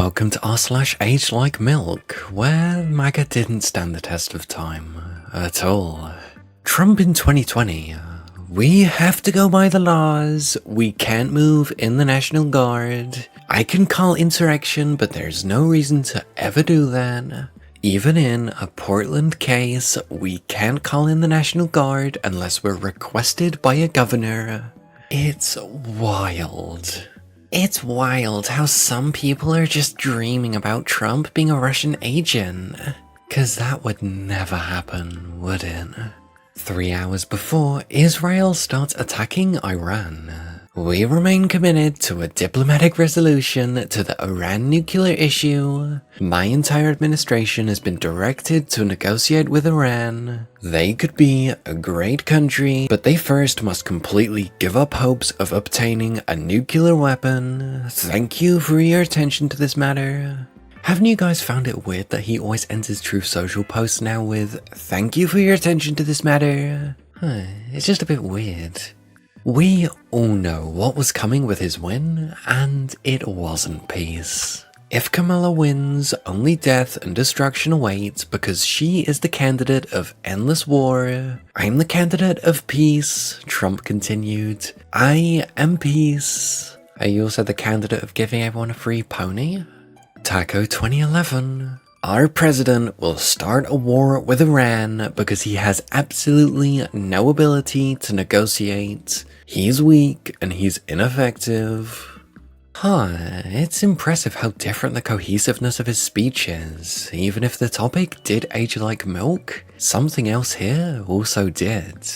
Welcome to r/agedlikemilk, where MAGA didn't stand the test of time at all. Trump in 2020. We have to go by the laws. We can't move in the National Guard. I can call insurrection, but there's no reason to ever do that. Even in a Portland case, we can't call in the National Guard unless we're requested by a governor. It's wild. It's wild how some people are just dreaming about Trump being a Russian agent. 'Cause that would never happen, would it? 3 hours before Israel starts attacking Iran, we remain committed to a diplomatic resolution to the Iran nuclear issue. My entire administration has been directed to negotiate with Iran. They could be a great country, but they first must completely give up hopes of obtaining a nuclear weapon. Thank you for your attention to this matter. Haven't you guys found it weird that he always ends his Truth Social posts now with, "Thank you for your attention to this matter"? It's just a bit weird. We all know what was coming with his win, and it wasn't peace. If Kamala wins, only death and destruction await because she is the candidate of endless war. I'm the candidate of peace, Trump continued. I am peace. Are you also the candidate of giving everyone a free pony? Taco 2011. Our president will start a war with Iran because he has absolutely no ability to negotiate. He's weak and he's ineffective. It's impressive how different the cohesiveness of his speech is. Even if the topic did age like milk, something else here also did.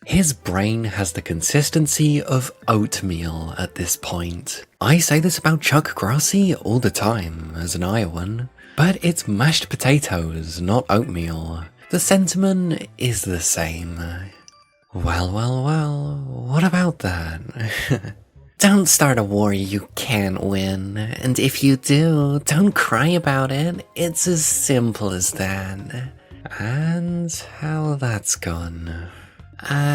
His brain has the consistency of oatmeal at this point. I say this about Chuck Grassi all the time as an Iowan, but it's mashed potatoes, not oatmeal. The sentiment is the same. Well, what about that? Don't start a war you can't win, and if you do, don't cry about it. It's as simple as that. And how that's gone.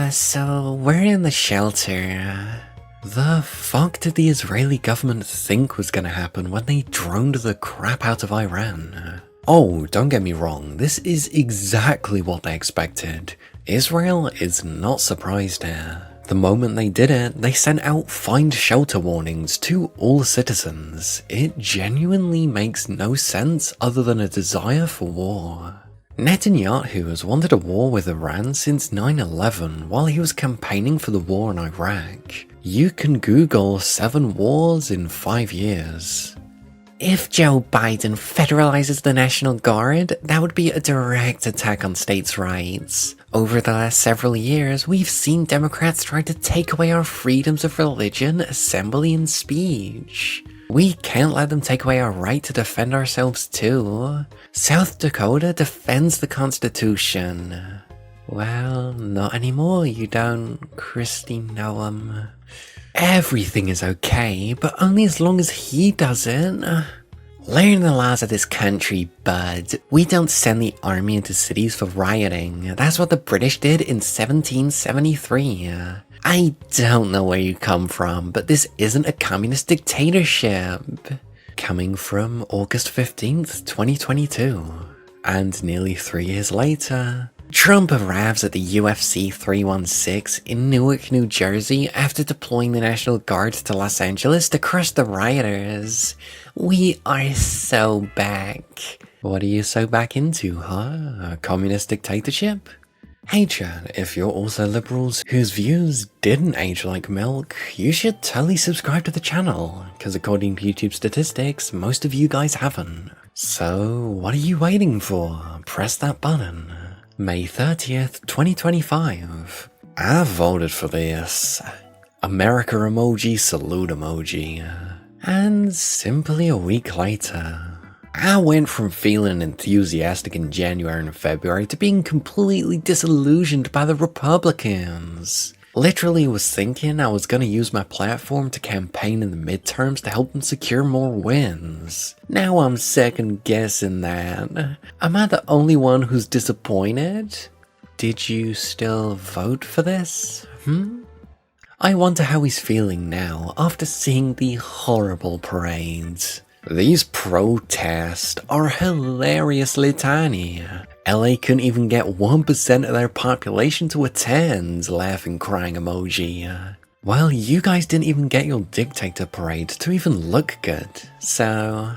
So we're in the shelter. The fuck did the Israeli government think was gonna happen when they droned the crap out of Iran? Oh, don't get me wrong, this is exactly what they expected. Israel is not surprised here. The moment they did it, they sent out find shelter warnings to all citizens. It genuinely makes no sense other than a desire for war. Netanyahu has wanted a war with Iran since 9/11 while he was campaigning for the war in Iraq. You can Google 7 wars in 5 years. If Joe Biden federalizes the National Guard, that would be a direct attack on states' rights. Over the last several years, we've seen Democrats try to take away our freedoms of religion, assembly, and speech. We can't let them take away our right to defend ourselves too. South Dakota defends the Constitution. Well, not anymore, you don't, Kristi Noem. Everything is okay, but only as long as he doesn't. Learn the laws of this country, bud. We don't send the army into cities for rioting. That's what the British did in 1773. I don't know where you come from, but this isn't a communist dictatorship. Coming from August 15th, 2022. And nearly 3 years later, Trump arrives at the UFC 316 in Newark, New Jersey after deploying the National Guard to Los Angeles to crush the rioters. We are so back. What are you so back into, huh? A communist dictatorship? Hey Chad, if you're also liberals whose views didn't age like milk, you should totally subscribe to the channel, because according to YouTube statistics, most of you guys haven't. So what are you waiting for? Press that button. May 30th, 2025. I voted for this. America emoji, salute emoji. And simply a week later, I went from feeling enthusiastic in January and February to being completely disillusioned by the Republicans. Literally was thinking I was gonna use my platform to campaign in the midterms to help them secure more wins. Now I'm second guessing that. Am I the only one who's disappointed? Did you still vote for this? I wonder how he's feeling now after seeing the horrible parades. These protests are hilariously tiny. LA couldn't even get 1% of their population to attend, laughing crying emoji. Well, you guys didn't even get your dictator parade to even look good, so,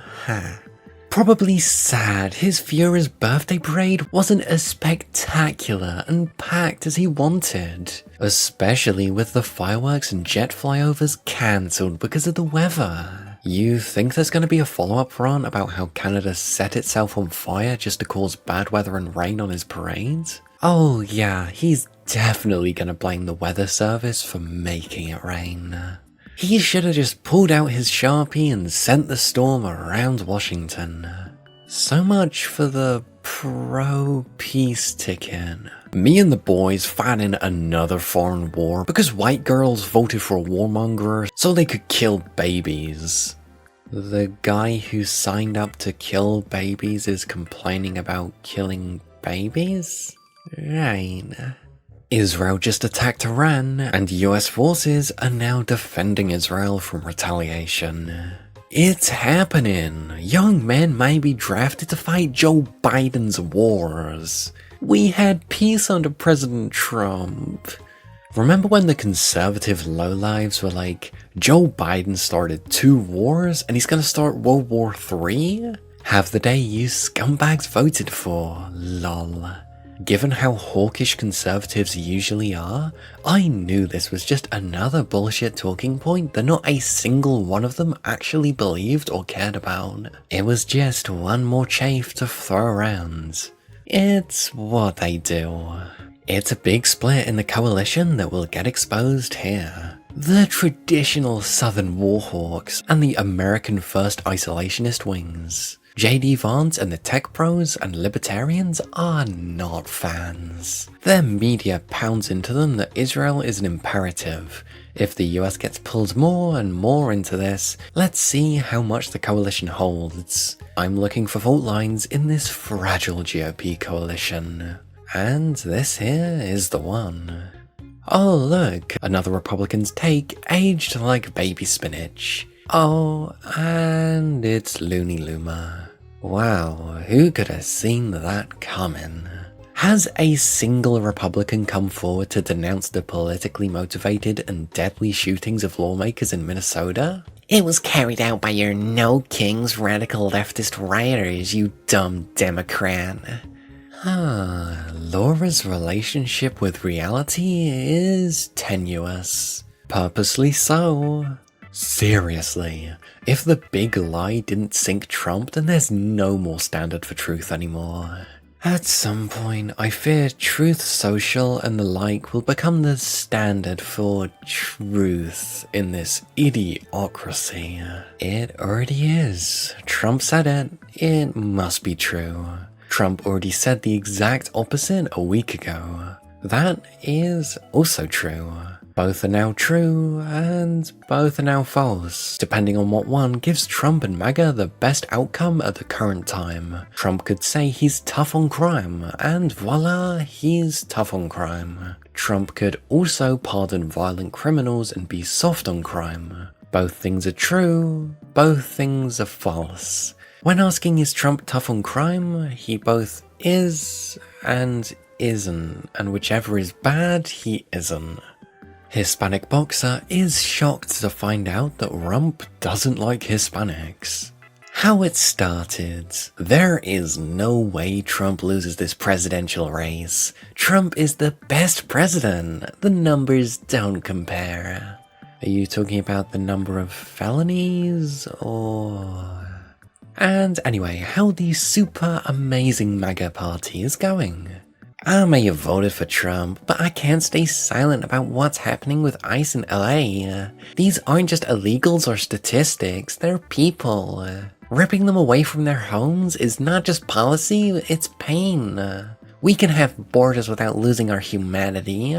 Probably sad his Fuhrer's birthday parade wasn't as spectacular and packed as he wanted, especially with the fireworks and jet flyovers cancelled because of the weather. You think there's going to be a follow-up rant about how Canada set itself on fire just to cause bad weather and rain on his parade? Oh yeah, he's definitely going to blame the weather service for making it rain. He should have just pulled out his Sharpie and sent the storm around Washington. So much for the pro-peace ticket. Me and the boys fanning another foreign war because white girls voted for a warmonger so they could kill babies. The guy who signed up to kill babies is complaining about killing babies? Right. Israel just attacked Iran, and US forces are now defending Israel from retaliation. It's happening! Young men may be drafted to fight Joe Biden's wars. We had peace under President Trump. Remember when the conservative lowlives were like, Joe Biden started 2 wars and he's gonna start World War III? Have the day you scumbags voted for, lol. Given how hawkish conservatives usually are, I knew this was just another bullshit talking point that not a single one of them actually believed or cared about. It was just one more chaff to throw around. It's what they do. It's a big split in the coalition that will get exposed here. The traditional Southern warhawks and the American First isolationist wings. JD Vance and the tech pros and libertarians are not fans. Their media pounds into them that Israel is an imperative. If the US gets pulled more and more into this, let's see how much the coalition holds. I'm looking for fault lines in this fragile GOP coalition. And this here is the one. Oh look, another Republican's take aged like baby spinach. Oh, and it's Looney Luma. Wow, who could have seen that coming? Has a single Republican come forward to denounce the politically motivated and deadly shootings of lawmakers in Minnesota? It was carried out by your No Kings radical leftist rioters, you dumb Democrat. Laura's relationship with reality is tenuous. Purposely so. Seriously, if the big lie didn't sink Trump, then there's no more standard for truth anymore. At some point, I fear Truth Social and the like will become the standard for truth in this idiocracy. It already is. Trump said it. It must be true. Trump already said the exact opposite a week ago. That is also true. Both are now true, and both are now false, depending on what one gives Trump and MAGA the best outcome at the current time. Trump could say he's tough on crime, and voila, he's tough on crime. Trump could also pardon violent criminals and be soft on crime. Both things are true, both things are false. When asking is Trump tough on crime, he both is and isn't, and whichever is bad, he isn't. Hispanic boxer is shocked to find out that Trump doesn't like Hispanics. How it started. There is no way Trump loses this presidential race. Trump is the best president. The numbers don't compare. Are you talking about the number of felonies, or... And anyway, how the super amazing MAGA party is going. I may have voted for Trump, but I can't stay silent about what's happening with ICE in LA. These aren't just illegals or statistics, they're people. Ripping them away from their homes is not just policy, it's pain. We can have borders without losing our humanity.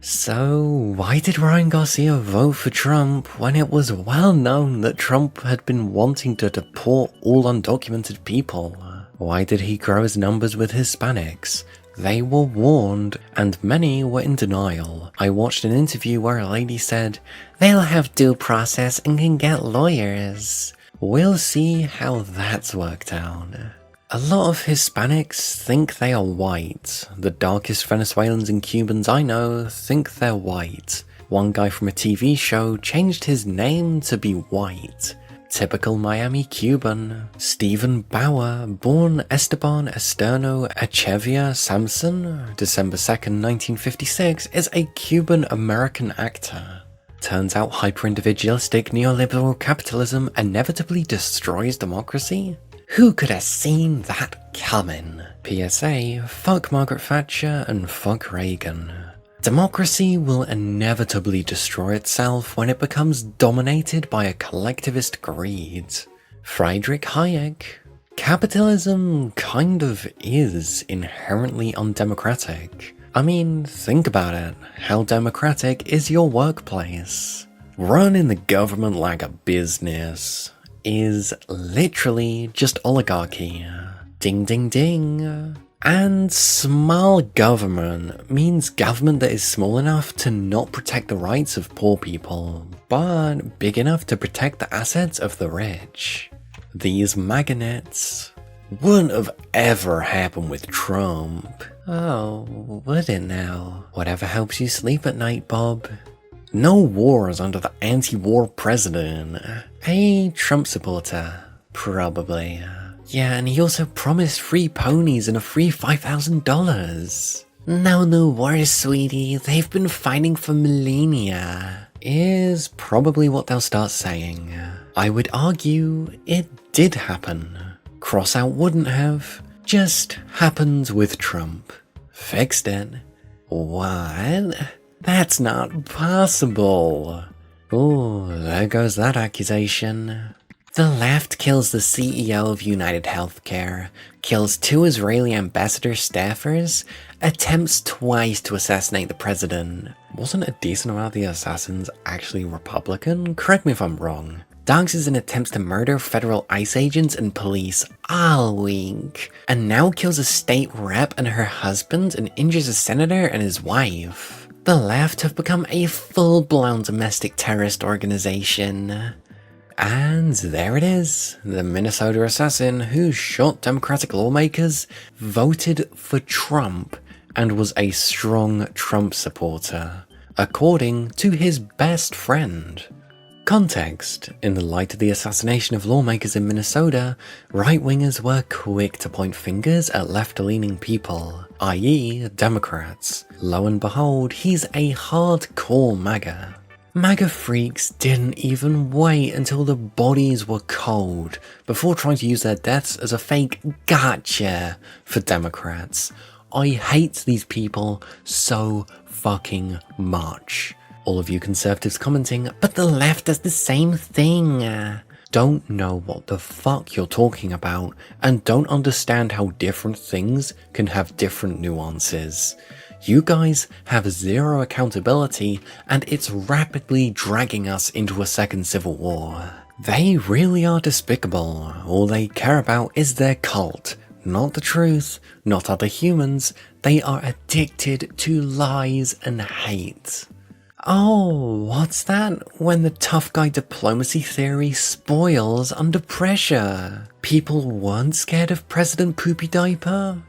So, why did Ryan Garcia vote for Trump when it was well known that Trump had been wanting to deport all undocumented people? Why did he grow his numbers with Hispanics? They were warned, and many were in denial. I watched an interview where a lady said, "They'll have due process and can get lawyers." We'll see how that's worked out. A lot of Hispanics think they are white. The darkest Venezuelans and Cubans I know think they're white. One guy from a TV show changed his name to be white. Typical Miami Cuban. Stephen Bauer, born Esteban Esterno Echevia Samson, December 2nd, 1956, is a Cuban-American actor. Turns out hyper-individualistic neoliberal capitalism inevitably destroys democracy? Who could have seen that coming? PSA, fuck Margaret Thatcher and fuck Reagan. Democracy will inevitably destroy itself when it becomes dominated by a collectivist greed. Friedrich Hayek. Capitalism kind of is inherently undemocratic. I mean, think about it. How democratic is your workplace? Running the government like a business is literally just oligarchy. Ding ding ding. And small government means government that is small enough to not protect the rights of poor people, but big enough to protect the assets of the rich. These MAGA nets wouldn't have ever happened with Trump. Oh, would it now? Whatever helps you sleep at night, Bob. No wars under the anti-war president. A Trump supporter, probably. Yeah, and he also promised free ponies and a free $5,000. No worries, sweetie, they've been fighting for millennia, is probably what they'll start saying. I would argue it did happen. Cross out wouldn't have, just happened with Trump. Fixed it. What? That's not possible. Oh, there goes that accusation. The left kills the CEO of United Healthcare, kills 2 Israeli ambassador staffers, attempts twice to assassinate the president. Wasn't a decent amount of the assassins actually Republican? Correct me if I'm wrong. Dogs in attempts to murder federal ICE agents and police all week, and now kills a state rep and her husband and injures a senator and his wife. The left have become a full-blown domestic terrorist organization. And there it is, the Minnesota assassin who shot Democratic lawmakers, voted for Trump, and was a strong Trump supporter, according to his best friend. Context: in the light of the assassination of lawmakers in Minnesota, right-wingers were quick to point fingers at left-leaning people, i.e. Democrats. Lo and behold, he's a hardcore MAGA. MAGA freaks didn't even wait until the bodies were cold before trying to use their deaths as a fake gotcha for Democrats. I hate these people so fucking much. All of you conservatives commenting, but the left does the same thing. Don't know what the fuck you're talking about and don't understand how different things can have different nuances. You guys have zero accountability and it's rapidly dragging us into a second civil war. They really are despicable. All they care about is their cult. Not the truth, not other humans. They are addicted to lies and hate. Oh, what's that? When the tough guy diplomacy theory spoils under pressure. People weren't scared of President Poopy Diaper?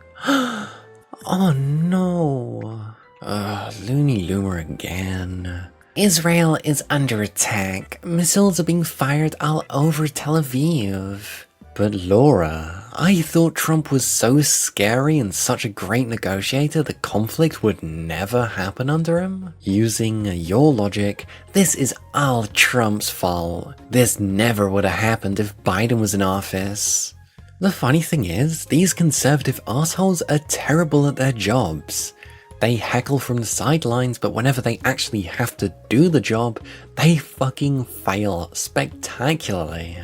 Oh no. Loony Loomer again. Israel is under attack. Missiles are being fired all over Tel Aviv. But Laura, I thought Trump was so scary and such a great negotiator that conflict would never happen under him? Using your logic, this is all Trump's fault. This never would have happened if Biden was in office. The funny thing is, these conservative assholes are terrible at their jobs. They heckle from the sidelines, but whenever they actually have to do the job, they fucking fail spectacularly.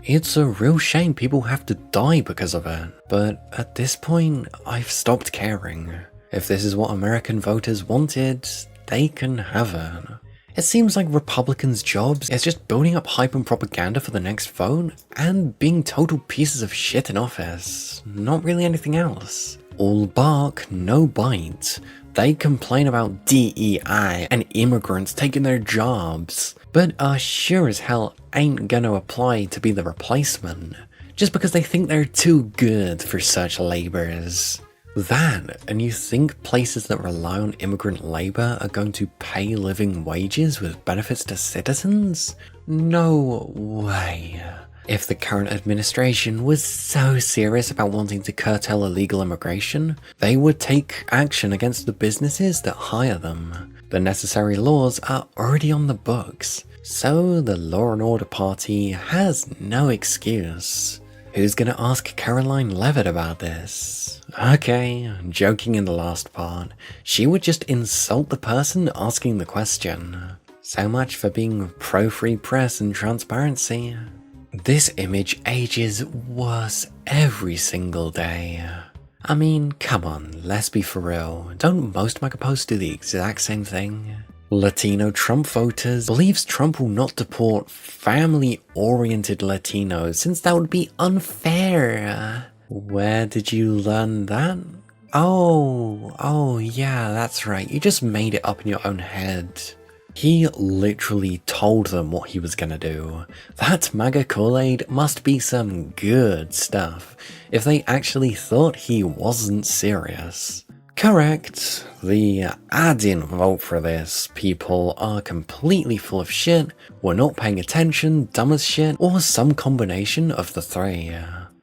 It's a real shame people have to die because of it, but at this point, I've stopped caring. If this is what American voters wanted, they can have it. It seems like Republicans' jobs is just building up hype and propaganda for the next vote, and being total pieces of shit in office. Not really anything else. All bark, no bite. They complain about DEI and immigrants taking their jobs, but are sure as hell ain't gonna apply to be the replacement, just because they think they're too good for such labours. That, and you think places that rely on immigrant labour are going to pay living wages with benefits to citizens? No way. If the current administration was so serious about wanting to curtail illegal immigration, they would take action against the businesses that hire them. The necessary laws are already on the books, so the Law and Order Party has no excuse. Who's gonna ask Caroline Levitt about this? Okay, joking in the last part. She would just insult the person asking the question. So much for being pro-free press and transparency. This image ages worse every single day. I mean, come on, let's be for real. Don't most MAGA posts do the exact same thing? Latino Trump voters believes Trump will not deport family-oriented Latinos since that would be unfair. Where did you learn that? Oh yeah, that's right. You just made it up in your own head. He literally told them what he was gonna do. That MAGA Kool-Aid must be some good stuff, if they actually thought he wasn't serious. Correct. The "I didn't vote for this" people are completely full of shit, were not paying attention, dumb as shit, or some combination of the three.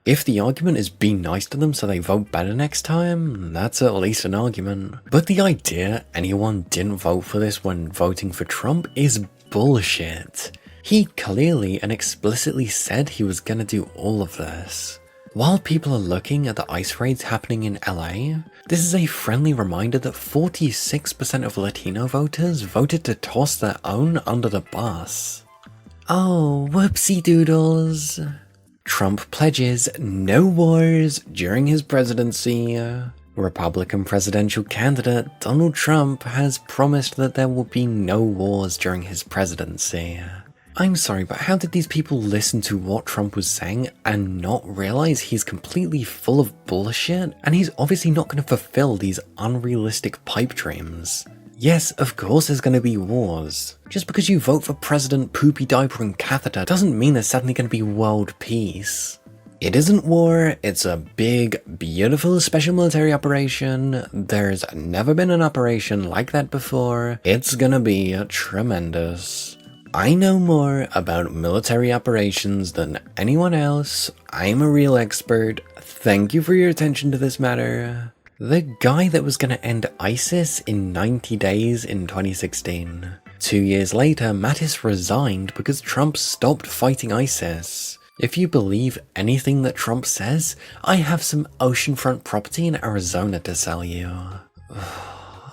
If the argument is be nice to them so they vote better next time, that's at least an argument. But the idea anyone didn't vote for this when voting for Trump is bullshit. He clearly and explicitly said he was gonna do all of this. While people are looking at the ICE raids happening in LA, this is a friendly reminder that 46% of Latino voters voted to toss their own under the bus. Oh, whoopsie doodles. Trump pledges no wars during his presidency. Republican presidential candidate Donald Trump has promised that there will be no wars during his presidency. I'm sorry, but how did these people listen to what Trump was saying and not realize he's completely full of bullshit, and he's obviously not going to fulfill these unrealistic pipe dreams? Yes, of course there's going to be wars. Just because you vote for President Poopy Diaper and Catheter doesn't mean there's suddenly going to be world peace. It isn't war, it's a big, beautiful special military operation. There's never been an operation like that before. It's gonna be tremendous. I know more about military operations than anyone else. I'm a real expert. Thank you for your attention to this matter. The guy that was gonna end ISIS in 90 days in 2016. 2 years later, Mattis resigned because Trump stopped fighting ISIS. If you believe anything that Trump says, I have some oceanfront property in Arizona to sell you.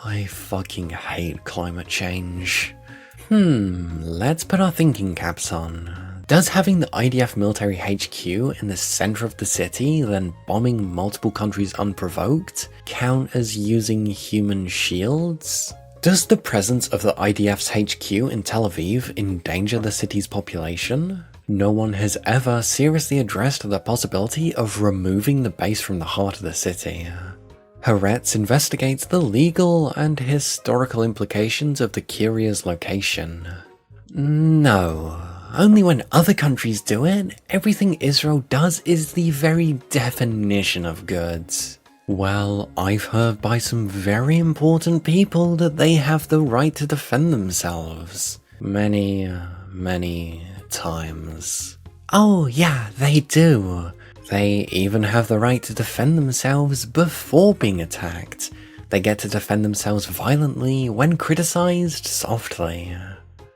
I fucking hate climate change. Let's put our thinking caps on. Does having the IDF military HQ in the center of the city, then bombing multiple countries unprovoked, count as using human shields? Does the presence of the IDF's HQ in Tel Aviv endanger the city's population? No one has ever seriously addressed the possibility of removing the base from the heart of the city. Haaretz investigates the legal and historical implications of the Curia's location. No, only when other countries do it, everything Israel does is the very definition of goods. Well, I've heard by some very important people that they have the right to defend themselves. Many times. Oh yeah, they do. They even have the right to defend themselves before being attacked. They get to defend themselves violently when criticized softly.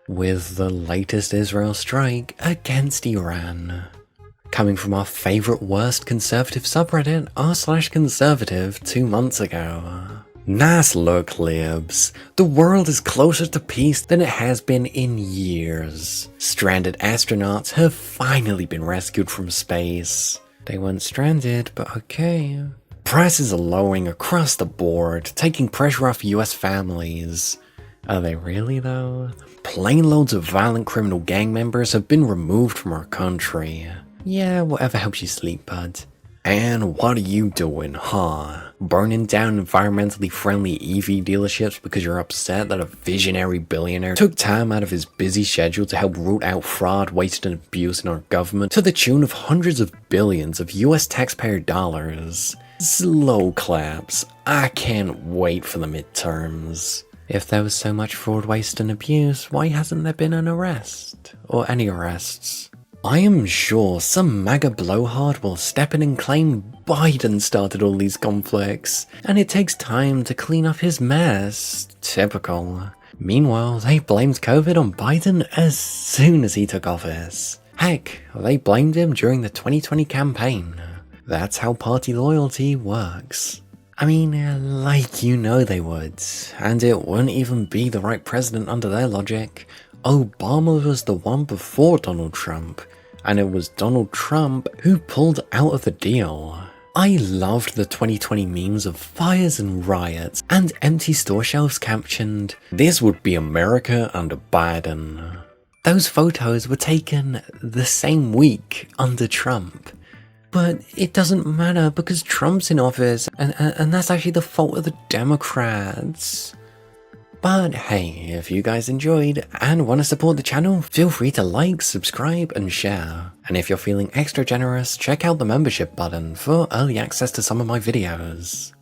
With the latest Israel strike against Iran. Coming from our favorite worst conservative subreddit, r/conservative 2 months ago. Nice look, libs. The world is closer to peace than it has been in years. Stranded astronauts have finally been rescued from space. They weren't stranded, but okay. Prices are lowering across the board, taking pressure off US families. Are they really though? Plane loads of violent criminal gang members have been removed from our country. Yeah, whatever helps you sleep, bud. And what are you doing, huh? burning down environmentally friendly EV dealerships because you're upset that a visionary billionaire took time out of his busy schedule to help root out fraud, waste and abuse in our government to the tune of hundreds of billions of US taxpayer dollars. Slow claps. I can't wait for the midterms. If there was so much fraud, waste and abuse, why hasn't there been an arrest? Or any arrests? I am sure some MAGA blowhard will step in and claim Biden started all these conflicts, and it takes time to clean up his mess. Typical. Meanwhile, they blamed COVID on Biden as soon as he took office. Heck, they blamed him during the 2020 campaign. That's how party loyalty works. I mean, like you know they would, and it wouldn't even be the right president under their logic. Obama was the one before Donald Trump, and it was Donald Trump who pulled out of the deal. I loved the 2020 memes of fires and riots and empty store shelves captioned, "This would be America under Biden." Those photos were taken the same week under Trump. But it doesn't matter because Trump's in office, and that's actually the fault of the Democrats. But hey, if you guys enjoyed and want to support the channel, feel free to like, subscribe and share. And if you're feeling extra generous, check out the membership button for early access to some of my videos.